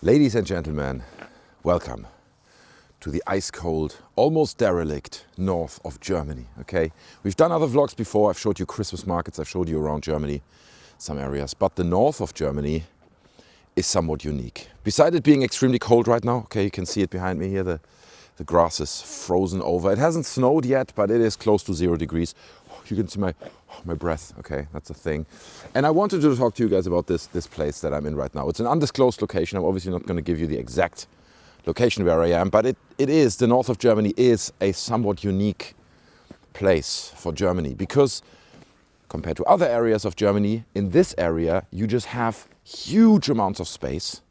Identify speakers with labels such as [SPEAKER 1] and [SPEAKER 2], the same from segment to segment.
[SPEAKER 1] Ladies and gentlemen, welcome to the ice-cold, almost derelict north of Germany, okay? We've done other vlogs before. I've showed you Christmas markets, I've showed you around Germany, some areas, but the north of Germany is somewhat unique. Besides it being extremely cold right now, okay, you can see it behind me here, the grass is frozen over. It hasn't snowed yet, but it is close to 0 degrees. You can see my breath, okay, that's a thing. And I wanted to talk to you guys about this place that I'm in right now. It's an undisclosed location. I'm obviously not going to give you the exact location where I am, but it is, the north of Germany is a somewhat unique place for Germany because compared to other areas of Germany, in this area, you just have huge amounts of space.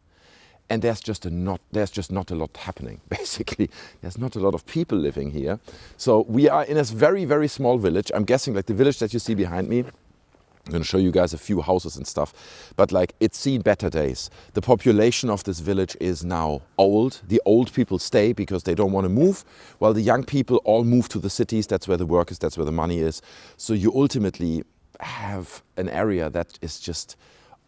[SPEAKER 1] And there's just not a lot happening, basically. There's not a lot of people living here. So we are in a very, very small village. I'm guessing like the village that you see behind me. I'm going to show you guys a few houses and stuff. But like, it's seen better days. The population of this village is now old. The old people stay because they don't want to move, while the young people all move to the cities. That's where the work is, that's where the money is. So you ultimately have an area that is just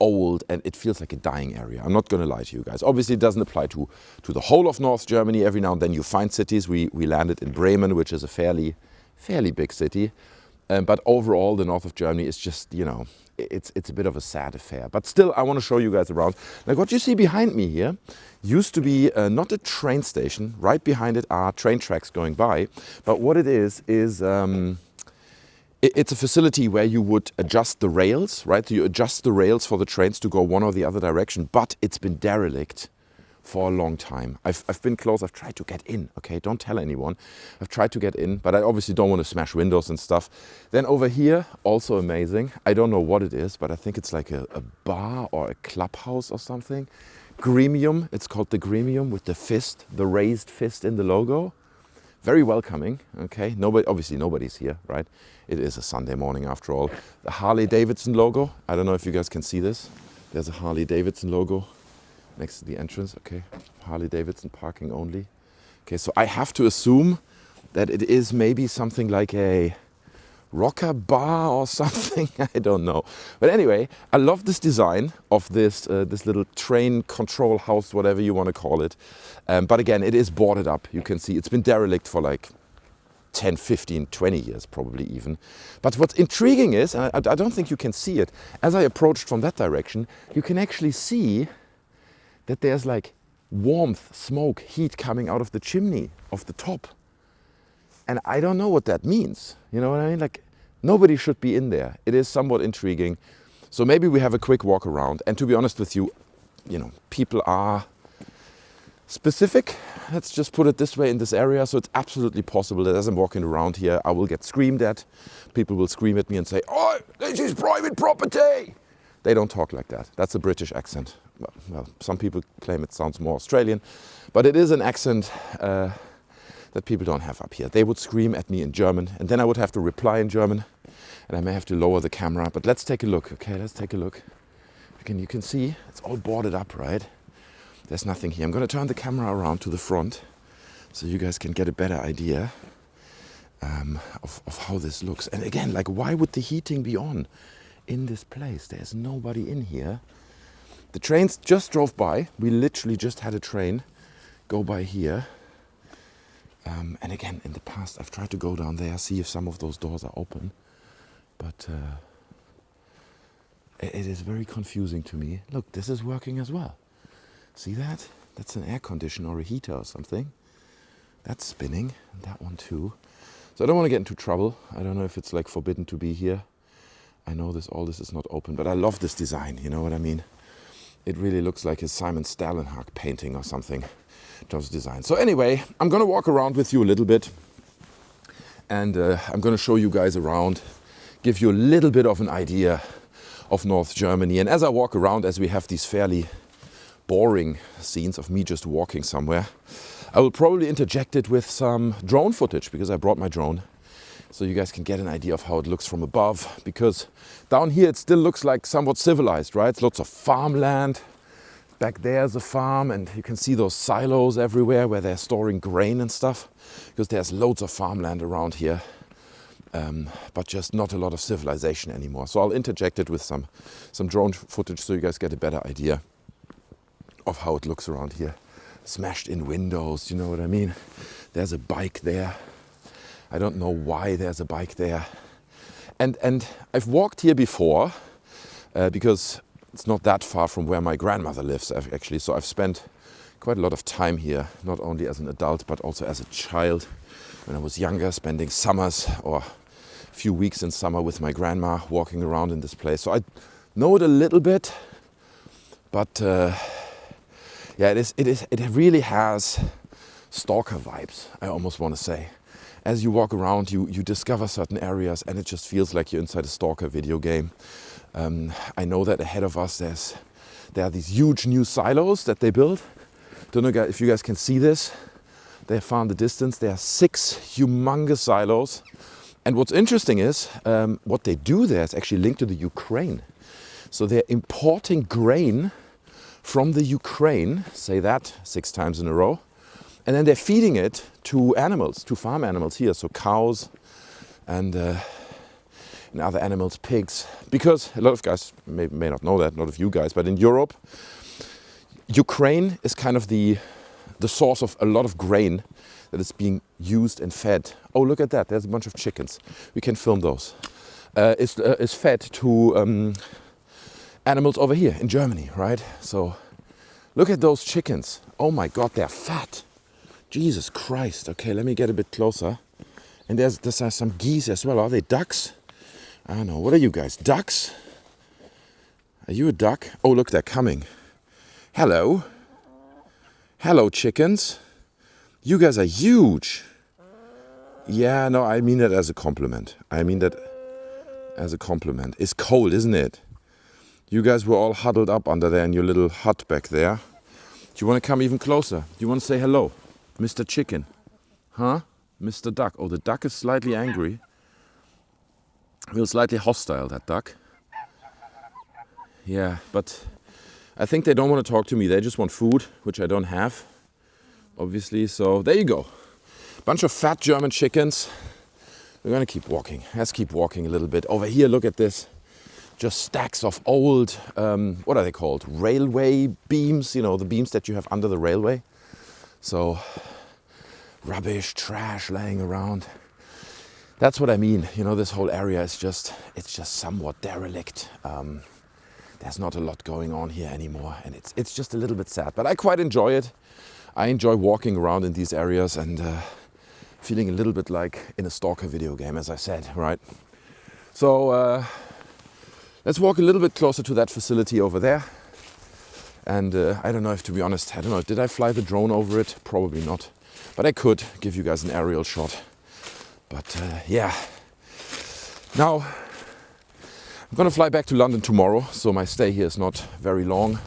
[SPEAKER 1] old and it feels like a dying area. I'm not going to lie to you guys. Obviously it doesn't apply to the whole of North Germany. Every now and then you find cities. We landed in Bremen, which is a fairly big city. But overall the north of Germany is just, you know, it's a bit of a sad affair. But still, I want to show you guys around. Like what you see behind me here used to be not a train station. Right behind it are train tracks going by. But what it is it's a facility where you would adjust the rails, right? So you adjust the rails for the trains to go one or the other direction, but it's been derelict for a long time. I've been close, I've tried to get in, okay? Don't tell anyone. I've tried to get in, but I obviously don't want to smash windows and stuff. Then over here, also amazing. I don't know what it is, but I think it's like a bar or a clubhouse or something. Gremium, it's called the Gremium with the fist, the raised fist in the logo. Very welcoming, okay? Obviously nobody's here, right? It is a Sunday morning after all. The Harley Davidson logo, I don't know if you guys can see this. There's a Harley Davidson logo next to the entrance, okay? Harley Davidson parking only. Okay, so I have to assume that it is maybe something like a rocker bar or something, I don't know. But anyway, I love this design of this little train control house, whatever you want to call it. But again, it is boarded up. You can see it's been derelict for like 10, 15, 20 years probably even. But what's intriguing is, and I don't think you can see it, as I approached from that direction, you can actually see that there's like warmth, smoke, heat coming out of the chimney of the top. And I don't know what that means. You know what I mean? Like, nobody should be in there. It is somewhat intriguing. So maybe we have a quick walk around. And to be honest with you, you know, people are specific. Let's just put it this way in this area. So it's absolutely possible that as I'm walking around here, I will get screamed at. People will scream at me and say, "Oh, this is private property." They don't talk like that. That's a British accent. Well, some people claim it sounds more Australian, but it is an accent that people don't have up here. They would scream at me in German, and then I would have to reply in German, and I may have to lower the camera. But let's take a look, okay? Let's take a look. You can see it's all boarded up, right? There's nothing here. I'm going to turn the camera around to the front so you guys can get a better idea of how this looks. And again, like, why would the heating be on in this place? There's nobody in here. The trains just drove by. We literally just had a train go by here. And again, in the past, I've tried to go down there, see if some of those doors are open. But it is very confusing to me. Look, this is working as well. See that? That's an air conditioner or a heater or something. That's spinning, and that one too. So I don't want to get into trouble. I don't know if it's like forbidden to be here. I know all this is not open, but I love this design, you know what I mean? It really looks like a Simon Sterlenhag painting or something. Just design. So anyway, I'm going to walk around with you a little bit, and I'm going to show you guys around, give you a little bit of an idea of North Germany. And as I walk around, as we have these fairly boring scenes of me just walking somewhere, I will probably interject it with some drone footage, because I brought my drone, so you guys can get an idea of how it looks from above. Because down here it still looks like somewhat civilized, right? It's lots of farmland. Back there's a farm, and you can see those silos everywhere where they're storing grain and stuff, because there's loads of farmland around here, but just not a lot of civilization anymore. So I'll interject it with some drone footage so you guys get a better idea of how it looks around here. Smashed in windows, you know what I mean? There's a bike there. I don't know why there's a bike there. And I've walked here before because it's not that far from where my grandmother lives actually. So I've spent quite a lot of time here, not only as an adult but also as a child. When I was younger, spending summers or a few weeks in summer with my grandma, walking around in this place. So I know it a little bit, but yeah, it really has stalker vibes, I almost want to say. As you walk around, you discover certain areas and it just feels like you're inside a stalker video game. I know that ahead of us there are these huge new silos that they built. Don't know if you guys can see this. They far in the distance. There are 6 humongous silos. And what's interesting is what they do there is actually linked to the Ukraine. So they're importing grain from the Ukraine, say that 6 times in a row. And then they're feeding it to animals, to farm animals here. So cows and other animals, pigs. Because a lot of guys may not know that, not of you guys, but in Europe, Ukraine is kind of the source of a lot of grain that is being used and fed. Oh, look at that, there's a bunch of chickens. We can film those. Is fed to animals over here in Germany, right? So look at those chickens. Oh my God, they're fat. Jesus Christ. Okay, let me get a bit closer. And there's some geese as well. Are they ducks? I don't know. What are you guys? Ducks? Are you a duck? Oh, look, they're coming. Hello. Hello, chickens. You guys are huge. Yeah, no, I mean that as a compliment. I mean that as a compliment. It's cold, isn't it? You guys were all huddled up under there in your little hut back there. Do you want to come even closer? Do you want to say hello? Mr. Chicken. Huh? Mr. Duck. Oh, the duck is slightly angry. Feels slightly hostile, that duck. Yeah, but I think they don't want to talk to me. They just want food, which I don't have, obviously. So there you go. Bunch of fat German chickens. We're going to keep walking. Let's keep walking a little bit. Over here, look at this. Just stacks of old, what are they called? Railway beams, you know, the beams that you have under the railway. So rubbish, trash laying around. That's what I mean. You know, this whole area is just somewhat derelict. There's not a lot going on here anymore, and it's just a little bit sad. But I quite enjoy it. I enjoy walking around in these areas and feeling a little bit like in a stalker video game, as I said, right? So let's walk a little bit closer to that facility over there. And I don't know if, to be honest, I don't know, did I fly the drone over it? Probably not. But I could give you guys an aerial shot. But yeah. Now, I'm gonna fly back to London tomorrow, so my stay here is not very long.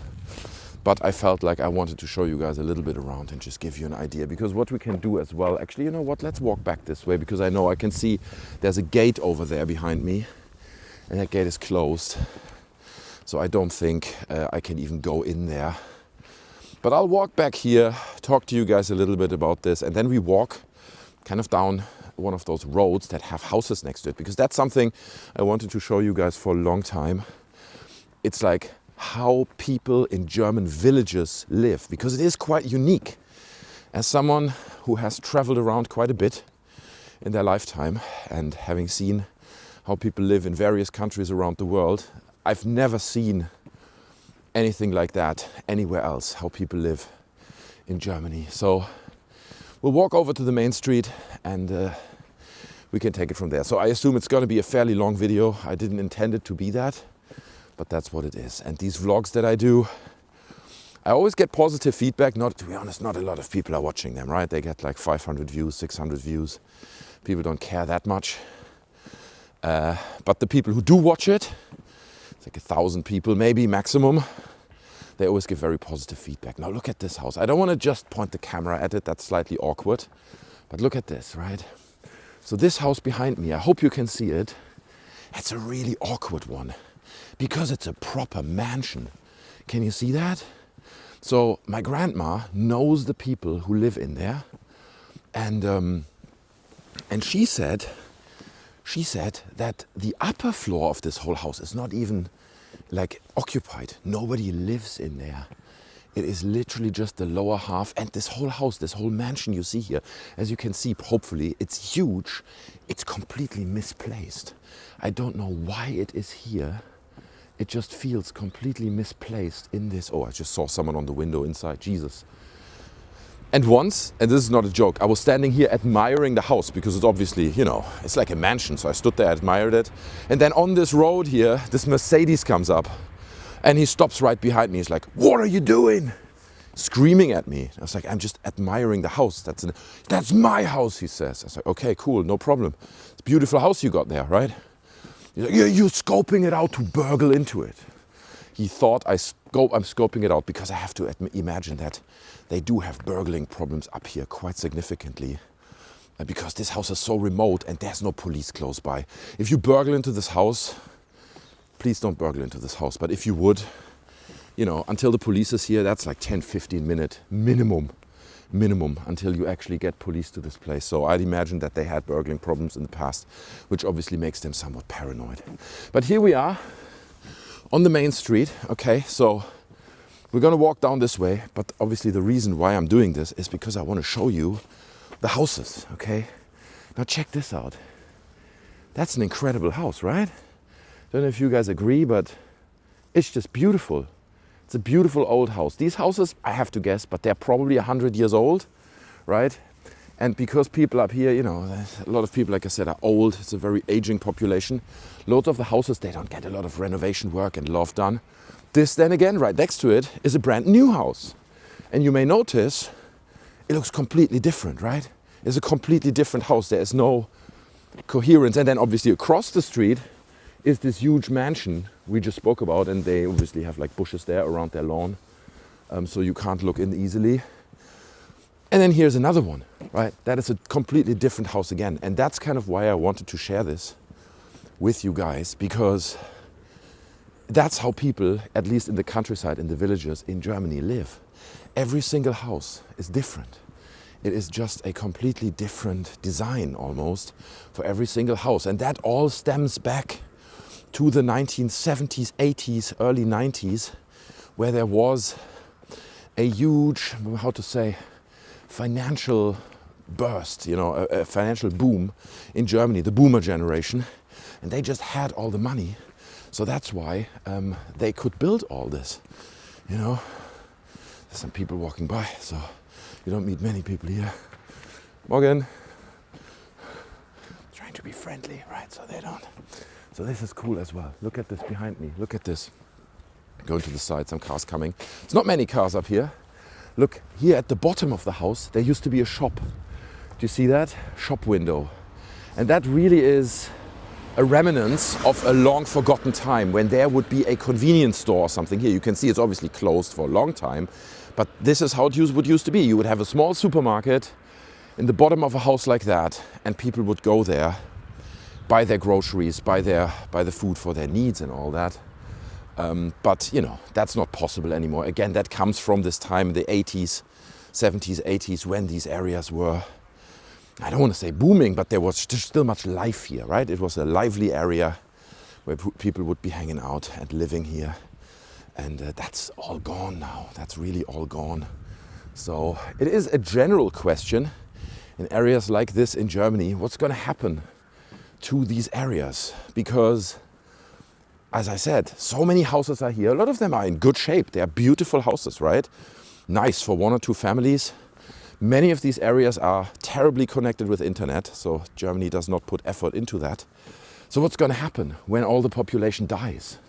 [SPEAKER 1] But I felt like I wanted to show you guys a little bit around and just give you an idea. Because what we can do as well, actually, you know what, let's walk back this way, because I know I can see there's a gate over there behind me. And that gate is closed. So I don't think I can even go in there. But I'll walk back here, talk to you guys a little bit about this, and then we walk kind of down one of those roads that have houses next to it, because that's something I wanted to show you guys for a long time. It's like how people in German villages live, because it is quite unique. As someone who has traveled around quite a bit in their lifetime and having seen how people live in various countries around the world, I've never seen anything like that anywhere else, how people live in Germany. So we'll walk over to the main street and we can take it from there. So I assume it's going to be a fairly long video. I didn't intend it to be that, but that's what it is. And these vlogs that I do, I always get positive feedback. Not, to be honest, not a lot of people are watching them, right? They get like 500 views, 600 views. People don't care that much. But the people who do watch it, it's like 1,000 people maybe maximum, they always give very positive feedback. Now look at this house. I don't want to just point the camera at it, that's slightly awkward. But look at this, right? So this house behind me, I hope you can see it. It's a really awkward one because it's a proper mansion. Can you see that? So my grandma knows the people who live in there. And she said that the upper floor of this whole house is not even like occupied. Nobody lives in there. It is literally just the lower half, and this whole house, this whole mansion you see here, as you can see, hopefully, it's huge. It's completely misplaced. I don't know why it is here. It just feels completely misplaced in this. Oh, I just saw someone on the window inside, Jesus. And once, and this is not a joke, I was standing here admiring the house because it's obviously, you know, it's like a mansion. So I stood there, admired it. And then on this road here, this Mercedes comes up and he stops right behind me. He's like, "What are you doing?" Screaming at me. I was like, "I'm just admiring the house. That's my house," he says. I was like, "Okay, cool, no problem. It's a beautiful house you got there, right?" He's like, "Yeah, you're scoping it out to burgle into it." He thought I'm scoping it out because I have to imagine that they do have burgling problems up here quite significantly. Because this house is so remote and there's no police close by. If you burgle into this house, please don't burgle into this house. But if you would, you know, until the police is here, that's like 10, 15 minute minimum until you actually get police to this place. So I'd imagine that they had burgling problems in the past, which obviously makes them somewhat paranoid. But here we are on the main street. Okay, so we're gonna walk down this way, but obviously the reason why I'm doing this is because I want to show you the houses. Okay, now check this out. That's an incredible house, right? Don't know if you guys agree, but it's just beautiful. It's a beautiful old house. These houses, I have to guess, but they're probably 100 years old, right? And because people up here, you know, a lot of people, like I said, are old. It's a very aging population. Loads of the houses, they don't get a lot of renovation work and love done. This, then again, right next to it is a brand new house. And you may notice it looks completely different, right? It's a completely different house. There is no coherence. And then obviously across the street is this huge mansion we just spoke about, and they obviously have like bushes there around their lawn, so you can't look in easily. And then here's another one, right? That is a completely different house again, and that's kind of why I wanted to share this with you guys, because that's how people, at least in the countryside, in the villages in Germany, live. Every single house is different. It is just a completely different design almost for every single house, and that all stems back to the 1970s, 80s, early 90s, where there was a huge, how to say, financial burst, you know, a financial boom in Germany, the boomer generation, and they just had all the money. So that's why they could build all this, you know. There's some people walking by, so you don't meet many people here. Morgen. Trying to be friendly, right, so they don't. So this is cool as well. Look at this behind me. Look at this. Going to the side, some cars coming. There's not many cars up here. Look, here at the bottom of the house, there used to be a shop. Do you see that? Shop window. And that really is a remnants of a long forgotten time when there would be a convenience store or something. Here you can see it's obviously closed for a long time. But this is how it would used to be. You would have a small supermarket in the bottom of a house like that, and people would go there, buy their groceries, buy the food for their needs and all that. But you know, that's not possible anymore. Again, that comes from this time in the 80s, 70s, 80s, when these areas were, I don't want to say booming, but there was still much life here, right? It was a lively area where people would be hanging out and living here. And that's all gone now. That's really all gone. So it is a general question in areas like this in Germany, what's going to happen to these areas? Because, as I said, so many houses are here. A lot of them are in good shape. They are beautiful houses, right? Nice for one or two families. Many of these areas are terribly connected with internet, so Germany does not put effort into that. So what's going to happen when all the population dies?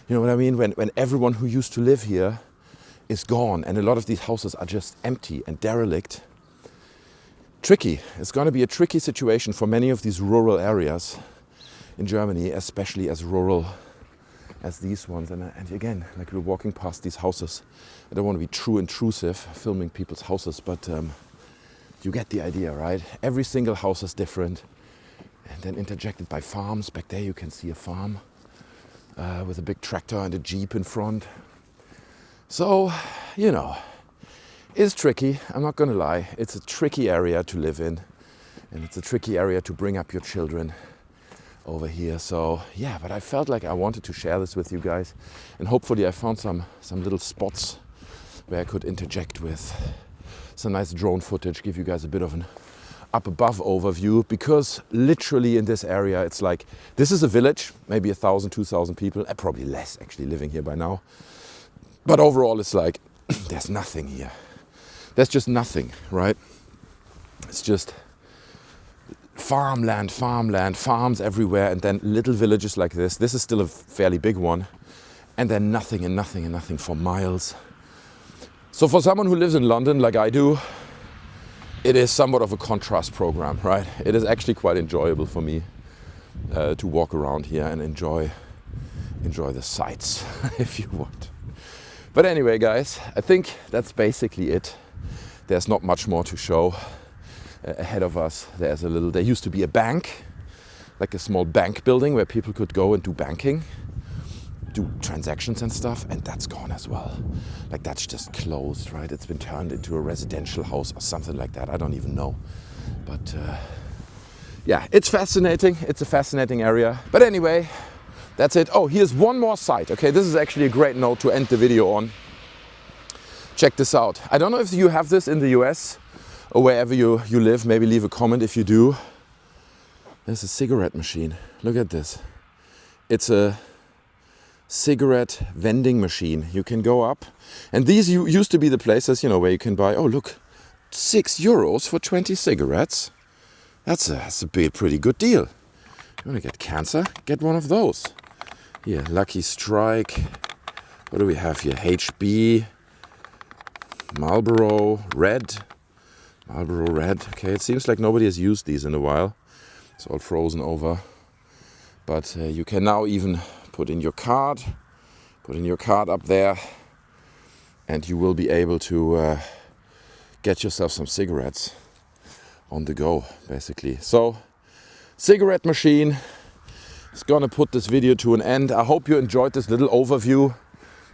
[SPEAKER 1] You know what I mean? When everyone who used to live here is gone and a lot of these houses are just empty and derelict. Tricky. It's going to be a tricky situation for many of these rural areas in Germany, especially as rural as these ones. And again, like we're walking past these houses. I don't want to be too intrusive filming people's houses, but you get the idea, right? Every single house is different and then interjected by farms. Back there you can see a farm with a big tractor and a Jeep in front. So, you know, it's tricky, I'm not going to lie. It's a tricky area to live in, and it's a tricky area to bring up your children over here. So yeah, but I felt like I wanted to share this with you guys, and hopefully I found some little spots where I could interject with some nice drone footage, give you guys a bit of an up above overview, because literally in this area it's like, this is a village, maybe 1,000, 2,000 people, probably less actually living here by now. But overall it's like, there's nothing here. There's just nothing, right? It's just farmland, farms everywhere, and then little villages like this. This is still a fairly big one. And then nothing and nothing and nothing for miles. So for someone who lives in London like I do, it is somewhat of a contrast program, right? It is actually quite enjoyable for me to walk around here and enjoy the sights, if you want. But anyway, guys, I think that's basically it. There's not much more to show. Ahead of us, there used to be a bank, like a small bank building where people could go and do banking, do transactions and stuff, and that's gone as well. Like, that's just closed, right? It's been turned into a residential house or something like that. I don't even know. But yeah, it's fascinating. It's a fascinating area. But anyway, that's it. Oh, here's one more site. Okay, this is actually a great note to end the video on. Check this out. I don't know if you have this in the US or wherever you live. Maybe leave a comment if you do. There's a cigarette machine. Look at this. It's a cigarette vending machine. You can go up, and these used to be the places, you know, where you can buy, oh look, €6 for 20 cigarettes. That's a pretty good deal. You want to get cancer? Get one of those. Here, Lucky Strike. What do we have here? HB, Marlboro Red. Marlboro Red. Okay, it seems like nobody has used these in a while. It's all frozen over. But you can now even put in your card up there, and you will be able to get yourself some cigarettes on the go, basically. So, cigarette machine is gonna put this video to an end. I hope you enjoyed this little overview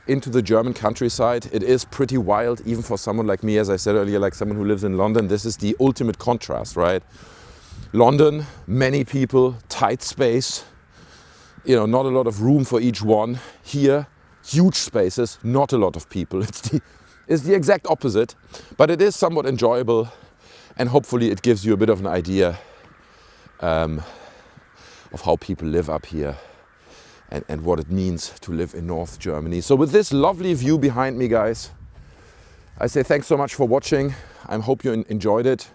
[SPEAKER 1] into the German countryside. It is pretty wild, even for someone like me, as I said earlier, like someone who lives in London. This is the ultimate contrast, right? London, many people, tight space, you know, not a lot of room for each one. Here, huge spaces, not a lot of people. It's the exact opposite, but it is somewhat enjoyable, and hopefully it gives you a bit of an idea of how people live up here and what it means to live in North Germany. So with this lovely view behind me, guys, I say thanks so much for watching. I hope you enjoyed it.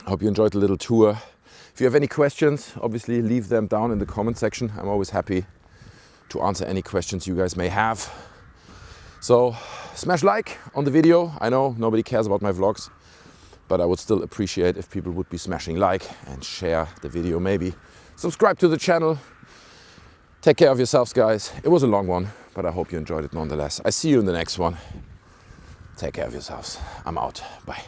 [SPEAKER 1] I hope you enjoyed the little tour. If you have any questions, obviously leave them down in the comment section. I'm always happy to answer any questions you guys may have. So smash like on the video. I know nobody cares about my vlogs, but I would still appreciate if people would be smashing like and share the video maybe. Subscribe to the channel. Take care of yourselves, guys. It was a long one, but I hope you enjoyed it nonetheless. I see you in the next one. Take care of yourselves. I'm out. Bye.